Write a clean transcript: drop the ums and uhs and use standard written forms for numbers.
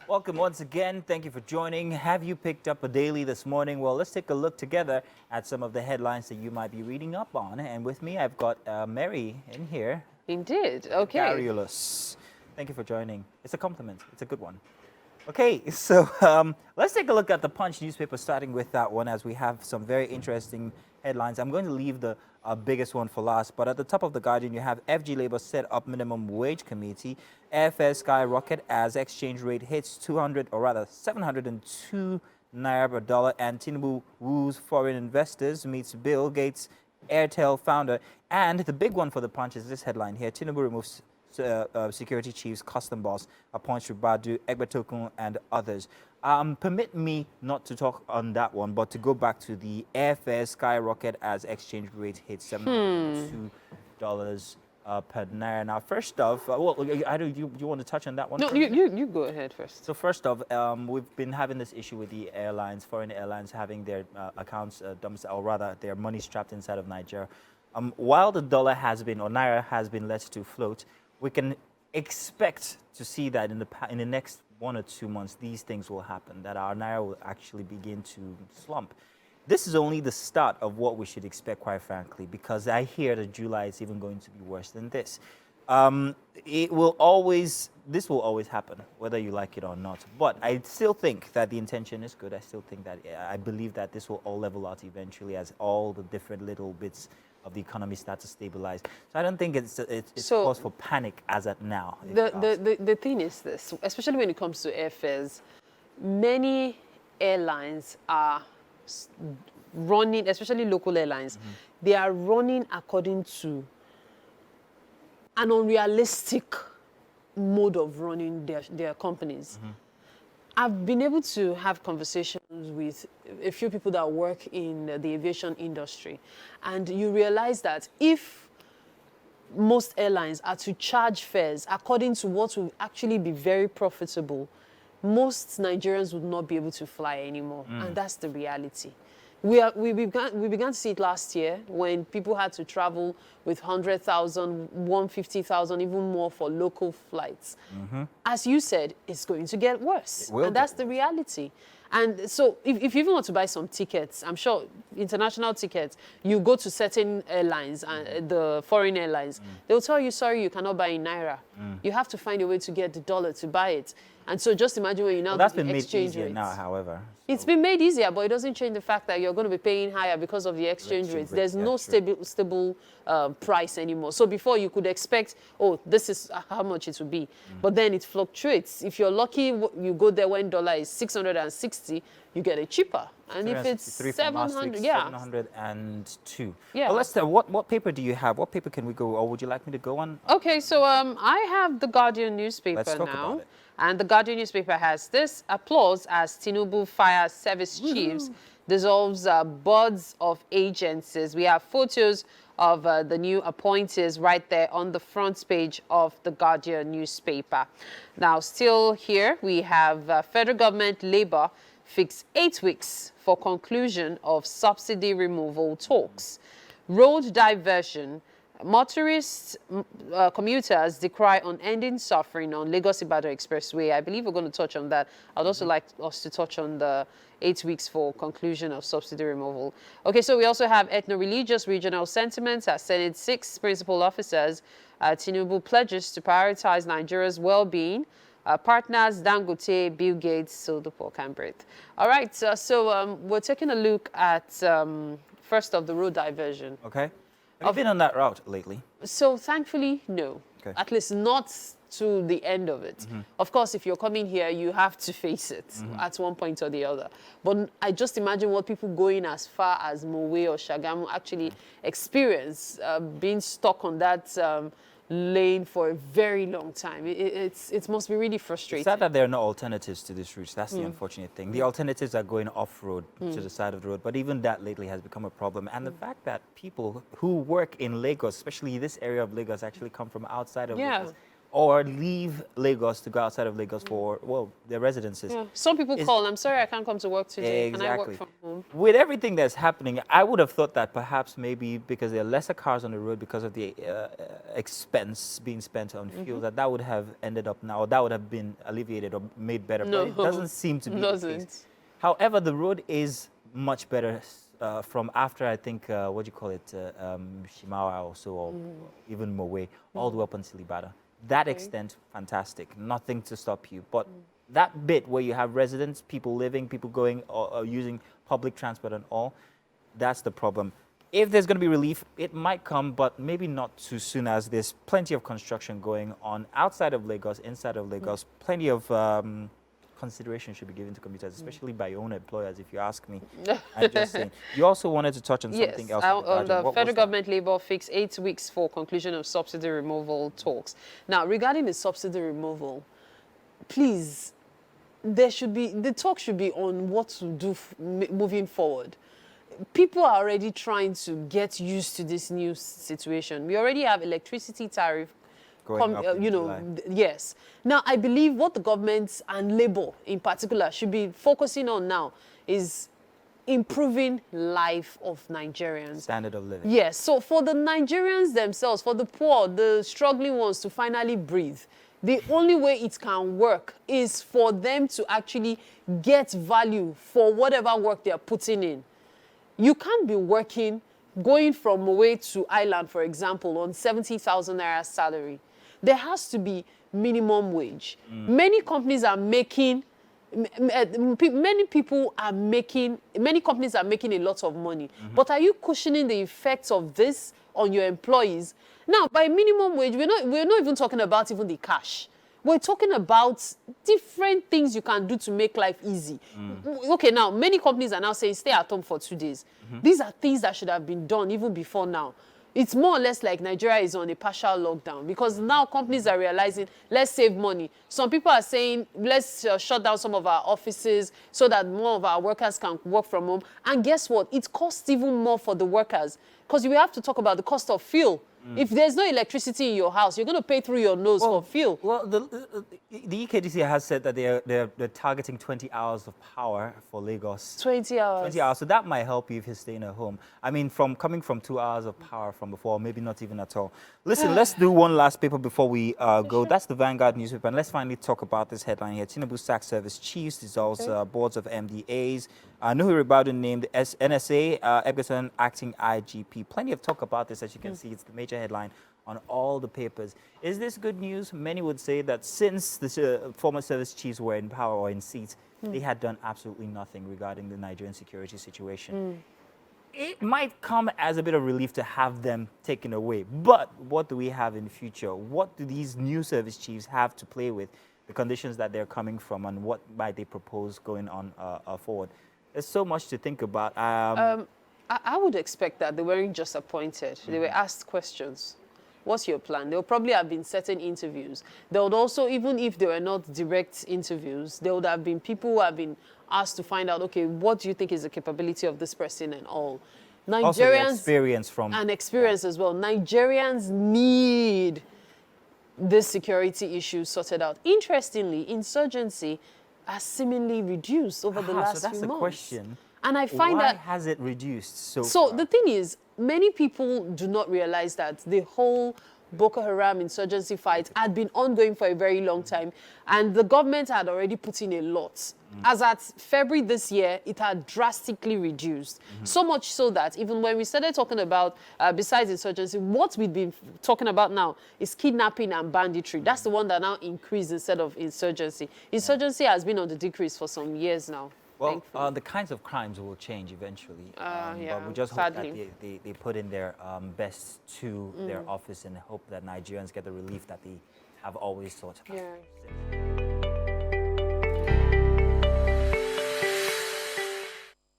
Welcome once again. Thank you for joining. Have you picked up a daily this morning? Well, let's take a look together at some of the headlines that you might be reading up on. And with me, I've got Mary in here. Indeed. Okay. Garrulous. Thank you for joining. It's a compliment. It's a good one. Okay, so let's take a look at the Punch newspaper, starting with that one, as we have some very interesting headlines. I'm going to leave the biggest one for last, but at the top of the Guardian, you have FG Labour set up minimum wage committee, airfares skyrocket as exchange rate hits 200, or rather 702 naira per dollar, and Tinubu woos foreign investors, meets Bill Gates, Airtel founder, and the big one for the Punch is this headline here: Tinubu removes security chiefs, custom boss, appoints Ribadu, Egbetokun, and others. Permit me not to talk on that one, but to go back to the airfare skyrocket as exchange rate hits $702 per naira. Now, first off, you want to touch on that one? No, you go ahead first. So first off, we've been having this issue with the airlines, foreign airlines having their accounts or rather their money strapped inside of Nigeria. While the dollar has been, or naira has been let to float, we can expect to see that in the next 1 or 2 months, these things will happen, that our naira will actually begin to slump. This is only the start of what we should expect, quite frankly, because I hear that July is even going to be worse than this. This will always happen, whether you like it or not. But I still think that the intention is good. I believe that this will all level out eventually as all the different little bits of the economy start to stabilize. So I don't think it's cause for panic as at now. The thing is this, especially when it comes to airfares, many airlines are running, especially local airlines, they are running according to an unrealistic mode of running their companies. I've been able to have conversations with a few people that work in the aviation industry, and you realize that if most airlines are to charge fares according to what will actually be very profitable, most Nigerians would not be able to fly anymore, and that's the reality. We began to see it last year when people had to travel with 100,000, 150,000, even more for local flights. As you said, it's going to get worse. And that's the reality. And so if you even want to buy some tickets, I'm sure international tickets, you go to certain airlines, the foreign airlines, they'll tell you, sorry, you cannot buy in naira. You have to find a way to get the dollar to buy it. And so just imagine when you now that's do the been made exchange easier rates. now, however. It's been made easier, but it doesn't change the fact that you're going to be paying higher because of the exchange rates. There's no stable price anymore. So before you could expect, oh, this is how much it would be. But then it fluctuates. If you're lucky, you go there when dollar is 660, you get it cheaper. And if it's 700, 702. Yeah. Well, let's tell, what paper do you have? What paper can we go, or would you like me to go on? Okay, so I have the Guardian newspaper Let's talk now. about it. And the Guardian newspaper has this: applause as Tinubu fires service chiefs, dissolves boards of agencies. We have photos of the new appointees right there on the front page of the Guardian newspaper. Now, still here, we have federal government Labour fix 8 weeks for conclusion of subsidy removal talks. Road diversion. Motorists, commuters decry unending suffering on Lagos-Ibadan Expressway. I believe we're going to touch on that. I'd also like us to touch on the 8 weeks for conclusion of subsidy removal. Okay, so we also have ethno-religious regional sentiments at Senate 6 principal officers. Tinubu pledges to prioritize Nigeria's well-being. Partners Dangote, Bill Gates, so the pork and bread. All right, so we're taking a look at first of the road diversion. Okay. Have you been on that route lately? So thankfully, no. Okay. At least not to the end of it. Of course, if you're coming here, you have to face it at one point or the other. But I just imagine what people going as far as Mowe or Shagamu actually experience, being stuck on that lane for a very long time. It must be really frustrating. It's sad that there are no alternatives to this route. That's the unfortunate thing. The alternatives are going off-road to the side of the road, but even that lately has become a problem. And the fact that people who work in Lagos, especially this area of Lagos, actually come from outside of Lagos, or leave Lagos to go outside of Lagos for, well, their residences. Yeah. Some people call, I'm sorry I can't come to work today. Exactly. Can I work from home? With everything that's happening, I would have thought that perhaps maybe because there are lesser cars on the road because of the expense being spent on fuel, that would have ended up now, or that would have been alleviated or made better. No. But it doesn't seem to be the case. However, the road is much better from after, I think, what do you call it, Shimawa or so, or even Mowe, all the way up until Ibadan. That extent, fantastic. Nothing to stop you. But that bit where you have residents, people living, people going or using public transport and all, that's the problem. If there's going to be relief, it might come, but maybe not too soon, as there's plenty of construction going on outside of Lagos, inside of Lagos. Plenty of consideration should be given to commuters, especially by your own employers, if you ask me. I'm just saying. You also wanted to touch on something else. On the federal government labor fixed 8 weeks for conclusion of subsidy removal talks. Now, regarding the subsidy removal, please, the talk should be on what to do moving forward. People are already trying to get used to this new situation. We already have electricity tariff. Yes. Now, I believe what the government and Labour in particular should be focusing on now is improving life of Nigerians. Standard of living. Yes. So for the Nigerians themselves, for the poor, the struggling ones to finally breathe, the only way it can work is for them to actually get value for whatever work they are putting in. You can't be working, going from Mowe to Island, for example, on 70,000 naira salary. There has to be minimum wage. Many companies are making, many companies are making a lot of money. But are you cushioning the effects of this on your employees? Now, by minimum wage, we're not even talking about even the cash. We're talking about different things you can do to make life easy. Okay, now, many companies are now saying stay at home for 2 days. These are things that should have been done even before now. It's more or less like Nigeria is on a partial lockdown, because now companies are realizing, let's save money. Some people are saying, let's shut down some of our offices so that more of our workers can work from home. And guess what? It costs even more for the workers, because we have to talk about the cost of fuel. If there's no electricity in your house, you're going to pay through your nose for fuel. Well, the EKDC has said that they're targeting 20 hours of power for Lagos. 20 hours. 20 hours. So that might help you if you're staying at home. I mean, coming from 2 hours of power from before, maybe not even at all. Listen, let's do one last paper before we go. That's the Vanguard newspaper. And let's finally talk about this headline here. Tinubu sacks service chiefs, dissolves boards of MDAs. Nuhu Ribadu named NSA, Egbetokun acting IGP. Plenty of talk about this, as you can see. It's the major headline on all the papers. Is this good news? Many would say that since the former service chiefs were in power or in seats, they had done absolutely nothing regarding the Nigerian security situation. It might come as a bit of relief to have them taken away. But what do we have in the future? What do these new service chiefs have to play with? The conditions that they're coming from, and what might they propose going on forward? There's so much to think about. I would expect that they weren't just appointed. They were asked questions. What's your plan? There will probably have been certain interviews. There would also, even if they were not direct interviews, there would have been people who have been asked to find out, okay, what do you think is the capability of this person and all. Nigerians, also the experience from... And experience as well. Nigerians need this security issue sorted out. Interestingly, insurgency has seemingly reduced over the last few months. So that's the question. And I find Why has it reduced so far? The thing is, many people do not realize that the whole Boko Haram insurgency fight had been ongoing for a very long time, and the government had already put in a lot. As at February this year, it had drastically reduced. So much so that even when we started talking about, besides insurgency, what we've been talking about now is kidnapping and banditry. That's the one that now increased instead of insurgency. Insurgency has been on the decrease for some years now. Well, the kinds of crimes will change eventually. But we just hope that they put in their best to their office and hope that Nigerians get the relief that they have always sought. Yeah.